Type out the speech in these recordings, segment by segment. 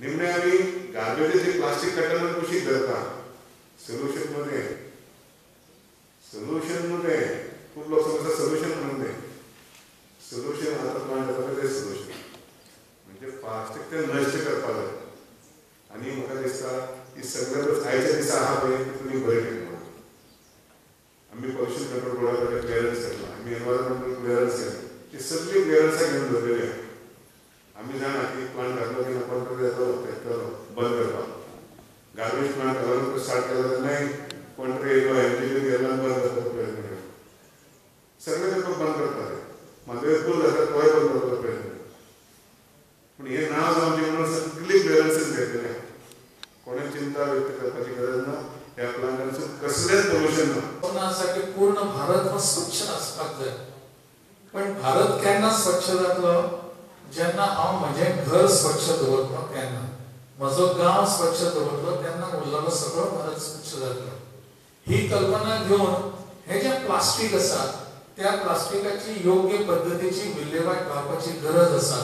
निम्ने आम्ही गार्बेजचे plastic container कुशीक धरता सोल्युशन मध्ये खूप लोक समजतात सोल्युशन म्हणून सोल्युशन आता प्लांट जाता ते सोल्युशन म्हणजे प्लास्टिक ते नष्ट करपाक जाय आनी म्हाका दिसता की सगळे आयच्या दिसा आहा पळय तुमी बरें केलें आमी पोल्युशन कंट्रोल बोर्डा कडेन क्लियरन्स केला आमी एनवायरमेंटल क्लियरन्स केला ती सगळी क्लियरन्सां घेवन दवरलेली आमी जाणा की प्लांट घातलो की कंट्रोल येतलो बंद करपाक गार्बेज प्लांट घालून स्टार्ट केलो तेन्नाय कोंट्री येयलो एनजीओ गेलो बंद करपाक प्रयत्न केलो सगळे लोक बंद करताले मागीर पूल जाता तोय बंद करपाक प्रयत्न केलो पूण हे नांव जावचें म्हणून सगळी क्लियरन्सीस घेतलेले कोणें चिंता व्यक्त करपाची गरज ना ह्या प्लांटांसून कसलेंच पोल्युशन ना आसा की पूर्ण भारत हो स्वच्छ आसपाक जाय पण भारत केन्ना स्वच्छ जातलो जेन्ना हांव म्हजें घर स्वच्छ दवरतलो तेन्ना म्हजो गांव स्वच्छ दवरतलो तेन्ना उरलेलो सगळो भारत स्वच्छ जातलो ही कल्पना घेवन हे जे प्लास्टीक आसा त्या प्लास्टिकाची योग्य पद्धतीची विल्हेवाट लावपाची गरज आसा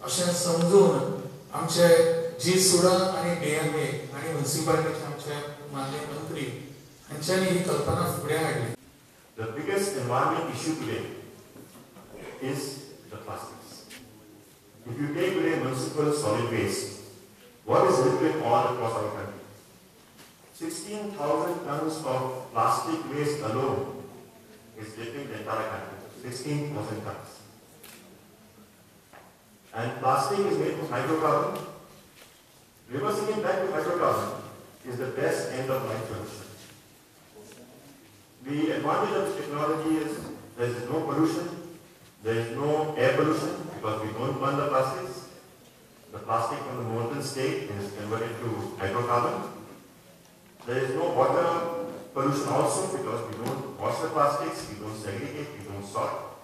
अशें समजून आमचे जी सुडा आनी डीएमए आनी म्युनिसिपालिटीचे आमचे माननीय मंत्री हांच्यांनी ही कल्पना फुडें हाडली. The biggest environmental issue today is the plastics. If you take today municipal solid waste, what is liquid all across our country? 16,000 tons of plastic waste alone is liquid the entire country. 16,000 tons. And plastic is made from hydrocarbon. Reversing it back to hydrocarbon is the best end of life solution. The advantage of this technology is there is no pollution, there is no air pollution because we don't burn the plastics. The plastic from the molten state is converted to hydrocarbon. There is no water pollution also because we don't wash the plastics, we don't segregate, we don't sort.